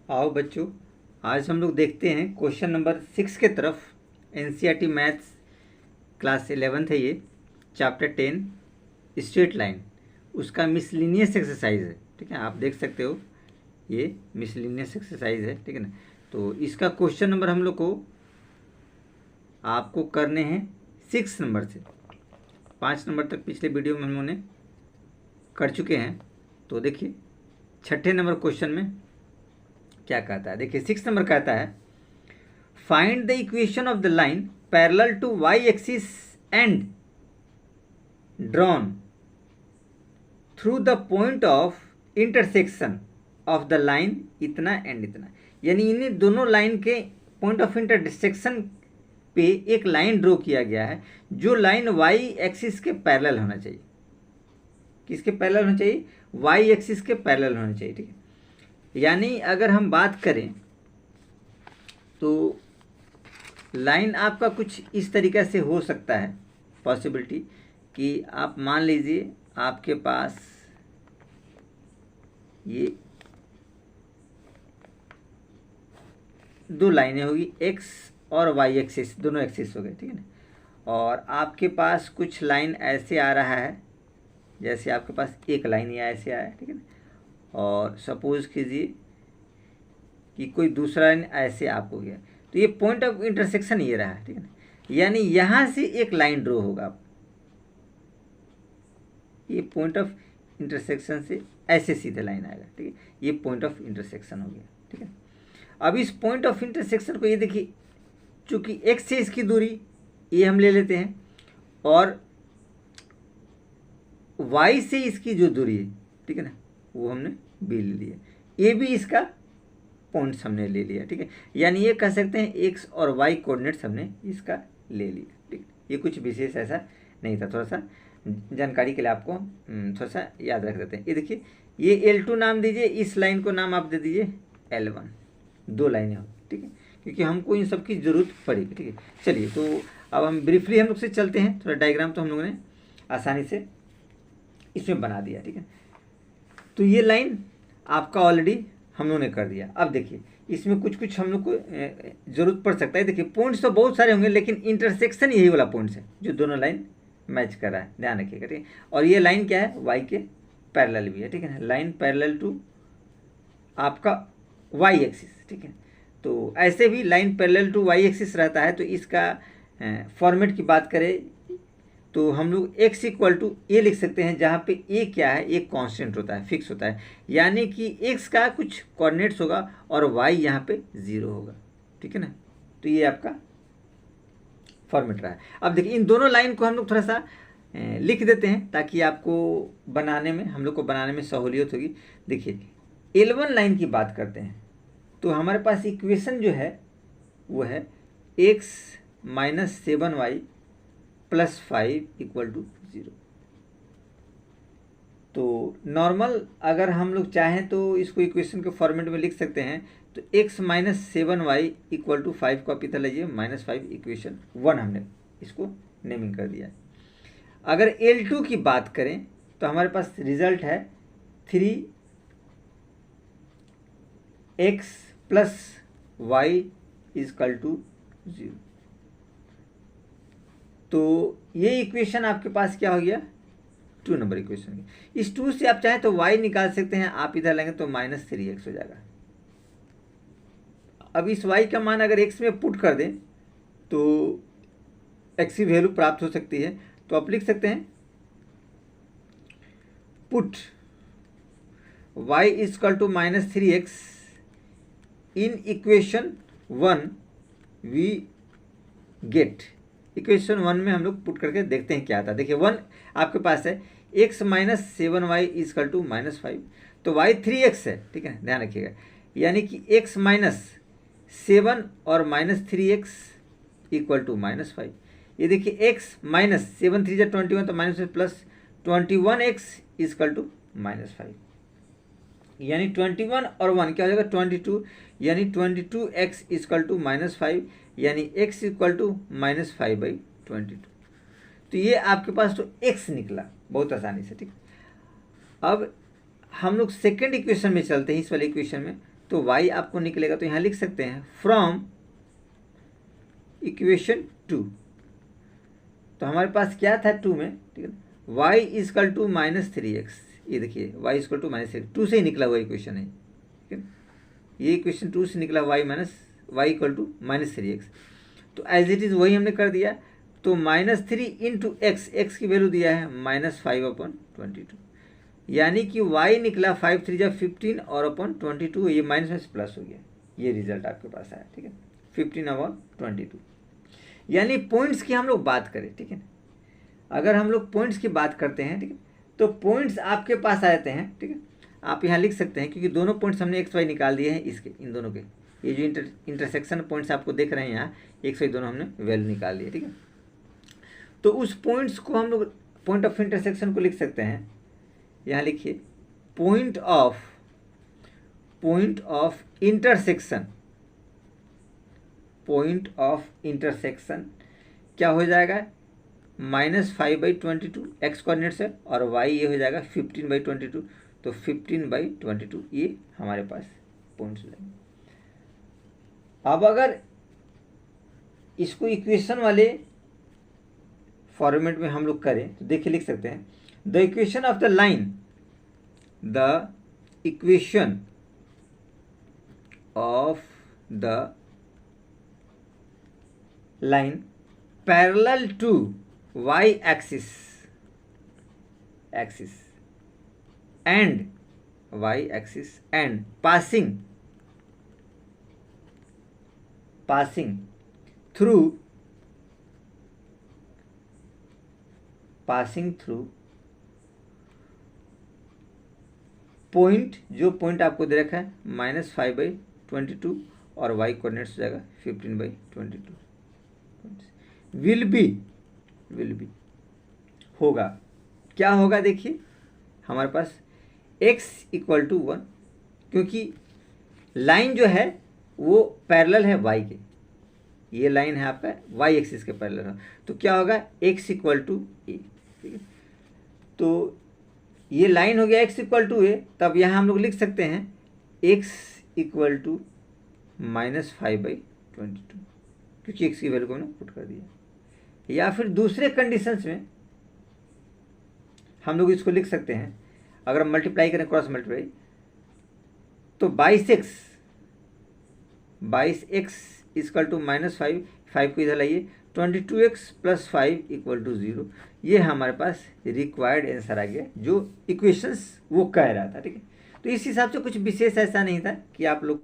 आओ बच्चों, आज हम लोग देखते हैं क्वेश्चन नंबर 6 के तरफ। एनसीईआरटी मैथ्स क्लास 11th है ये, चैप्टर 10 स्ट्रेट लाइन, उसका मिसलिनियस एक्सरसाइज है। ठीक है, आप देख सकते हो ये मिसलिनियस एक्सरसाइज है। ठीक है ना, तो इसका क्वेश्चन नंबर हम लोग को आपको करने हैं 6 नंबर से। 5 नंबर तक पिछले वीडियो में हम लोगों ने कर चुके हैं। तो देखिए छठे नंबर क्वेश्चन में क्या कहता है। देखिए 6 नंबर कहता है find the equation of the line parallel to y axis and drawn through the point of intersection of the line इतना एंड इतना। यानी इन्हीं दोनों लाइन के पॉइंट ऑफ इंटरसेक्शन पे एक लाइन ड्रॉ किया गया है, जो लाइन वाई एक्सिस के पैरेलल होना चाहिए। किसके पैरेलल होना चाहिए? वाई एक्सिस के पैरेलल होना चाहिए। ठीक है, यानी अगर हम बात करें तो लाइन आपका कुछ इस तरीक़े से हो सकता है, पॉसिबिलिटी कि आप मान लीजिए आपके पास ये दो लाइनें होगी, एक्स और वाई एक्सिस, दोनों एक्सिस हो गए। ठीक है ना, और आपके पास कुछ लाइन ऐसे आ रहा है, जैसे आपके पास एक लाइन ये ऐसे आया है। ठीक है ना, और सपोज कीजिए कि कोई दूसरा लाइन ऐसे आपको गया, तो ये पॉइंट ऑफ इंटरसेक्शन ये रहा है। ठीक है ना, यानी यहाँ से एक लाइन ड्रॉ होगा, ये पॉइंट ऑफ इंटरसेक्शन से ऐसे सीधे लाइन आएगा। ठीक है, ये पॉइंट ऑफ इंटरसेक्शन हो गया। ठीक है, अब इस पॉइंट ऑफ इंटरसेक्शन को ये देखिए, चूँकि एक्स से इसकी दूरी ये हम ले लेते हैं, और वाई से इसकी जो दूरी है, ठीक है ना, वो हमने बी ले लिया, ये भी इसका पॉइंट्स हमने ले लिया। ठीक है, यानी ये कह सकते हैं एक्स और वाई कोऑर्डिनेट्स हमने इसका ले लिया। ठीक है, ये कुछ विशेष ऐसा नहीं था, थोड़ा सा जानकारी के लिए आपको थोड़ा सा याद रख देते हैं। ये देखिए, ये L2 नाम दीजिए, इस लाइन को नाम आप दे दीजिए L1, दो लाइनें हो। ठीक है, क्योंकि हमको इन सब की ज़रूरत पड़ेगी। ठीक है, चलिए तो अब हम ब्रीफली हम लोग से चलते हैं, थोड़ा डायग्राम तो हम लोगों ने आसानी से इसमें बना दिया। ठीक है, तो ये लाइन आपका ऑलरेडी हम लोगों ने कर दिया। अब देखिए इसमें कुछ कुछ हम लोग को ज़रूरत पड़ सकता है। देखिए पॉइंट्स तो बहुत सारे होंगे, लेकिन इंटरसेक्शन यही वाला पॉइंट्स है जो दोनों लाइन मैच कर रहा है, ध्यान रखिएगा। ठीक है, और ये लाइन क्या है? वाई के पैरेलल भी है। ठीक है ना, लाइन पैरेलल टू आपका वाई एक्सिस। ठीक है, तो ऐसे भी line parallel to y axis रहता है, तो इसका फॉर्मेट की बात करें तो हम लोग x इक्वल टू ए लिख सकते हैं, जहाँ पे ए क्या है? एक कांस्टेंट होता है, फिक्स होता है, यानी कि x का कुछ कोऑर्डिनेट्स होगा और y यहाँ पे 0 होगा। ठीक है ना, तो ये आपका फॉर्मेट रहा है। अब देखिए इन दोनों लाइन को हम लोग थोड़ा सा लिख देते हैं, ताकि आपको बनाने में, हम लोग को बनाने में सहूलियत होगी। देखिए L1 लाइन की बात करते हैं, तो हमारे पास इक्वेशन जो है वो है x minus 7y plus 5 equal to 0। तो नॉर्मल अगर हम लोग चाहें तो इसको इक्वेशन के फॉर्मेट में लिख सकते हैं, तो x minus 7y equal to 5 को आप इधर लीजिए, -5 इक्वेशन 1 हमने इसको नेमिंग कर दिया। अगर L2 की बात करें तो हमारे पास रिजल्ट है 3x plus Y is equal to 0। तो ये इक्वेशन आपके पास क्या हो गया? 2 नंबर इक्वेशन। इस 2 से आप चाहें तो y निकाल सकते हैं, आप इधर लेंगे तो -3x हो जाएगा। अब इस y का मान अगर x में पुट कर दें तो x की वैल्यू प्राप्त हो सकती है। तो आप लिख सकते हैं put y equal to -3x in equation 1 we get. Equation 1 में हम लोग पुट करके देखते हैं क्या आता है। देखिए 1 आपके पास है, x minus 7y is equal to -5, तो y 3x है। ठीक है, ध्यान रखिएगा, यानी कि x माइनस 7 और -3x इक्वल टू -5। ये देखिए x माइनस 7 3 21, तो minus plus 21x is equal to -5, यानी 21 और 1 क्या हो जाएगा? 22, यानी 22x इजकल टू -5, यानी x इक्वल टू -5/22। तो ये आपके पास तो x निकला बहुत आसानी से। ठीक, अब हम लोग सेकेंड इक्वेशन में चलते हैं, इस वाले इक्वेशन में। तो y आपको निकलेगा, तो यहाँ लिख सकते हैं फ्रॉम इक्वेशन 2। तो हमारे पास क्या था 2 में, ठीक है, y इजकल टू -3x। ये देखिए y इजकल टू -3, 2 से ही निकला हुआ इक्वेशन है, ठीक है, ये इक्वेशन 2 से निकला y इक्वल टू -3x। तो एज इट इज़ वही हमने कर दिया। तो -3 इंटू एक्स की वैल्यू दिया है -5/22, यानी कि y निकला 5 3 जा 15 और अपन 22, ये माइनस में प्लस हो गया, ये रिजल्ट आपके पास आया, ठीक है, 15/22। यानी पॉइंट्स की हम लोग बात करें, ठीक है, अगर हम लोग पॉइंट्स की बात करते हैं, ठीक है, तो पॉइंट्स आपके पास आ जाते हैं, ठीक है, आप यहाँ लिख सकते हैं क्योंकि दोनों पॉइंट्स हमने एक्स वाई निकाल दिए हैं इसके, इन दोनों के, ये जो इंटरसेक्शन पॉइंट्स आपको देख रहे हैं यहाँ एक्स वाई दोनों हमने वैल्यू निकाल लिए, ठीक है। तो उस पॉइंट्स को हम लोग पॉइंट ऑफ इंटरसेक्शन को लिख सकते हैं, यहाँ लिखिए पॉइंट ऑफ इंटरसेक्शन क्या हो जाएगा, -5/22 एक्स कोऑर्डिनेट से, और y ये हो जाएगा 15/22, तो 15/22 ये हमारे पास पॉइंट्स लगेंगे। अब अगर इसको इक्वेशन वाले फॉर्मेट में हम लोग करें तो देखिए लिख सकते हैं the equation of the line, parallel to y axis and passing through point, जो पॉइंट आपको दे रखा है -5/22 और y कोऑर्डिनेट्स हो जाएगा 15/22, विल बी होगा, क्या होगा देखिए हमारे पास x इक्वल टू 1, क्योंकि लाइन जो है वो पैरेलल है y के, ये लाइन है आपका y एक्सिस के पैरेलल है, तो क्या होगा x इक्वल टू a, ठीक है। तो ये लाइन हो गया x इक्वल टू a, तब यहाँ हम लोग लिख सकते हैं x इक्वल टू -5/22, क्योंकि x की वैल्यू को हमने पुट कर दिया। या फिर दूसरे कंडीशंस में हम लोग इसको लिख सकते हैं, अगर मल्टीप्लाई करें क्रॉस मल्टीप्लाई, तो 22x इक्वल टू -5 को इधर लाइए, 22x + 5 = 0, ये हमारे पास रिक्वायर्ड आंसर आ गया जो इक्वेशंस वो कह रहा था, ठीक है। तो इस हिसाब से कुछ विशेष ऐसा नहीं था कि आप लोग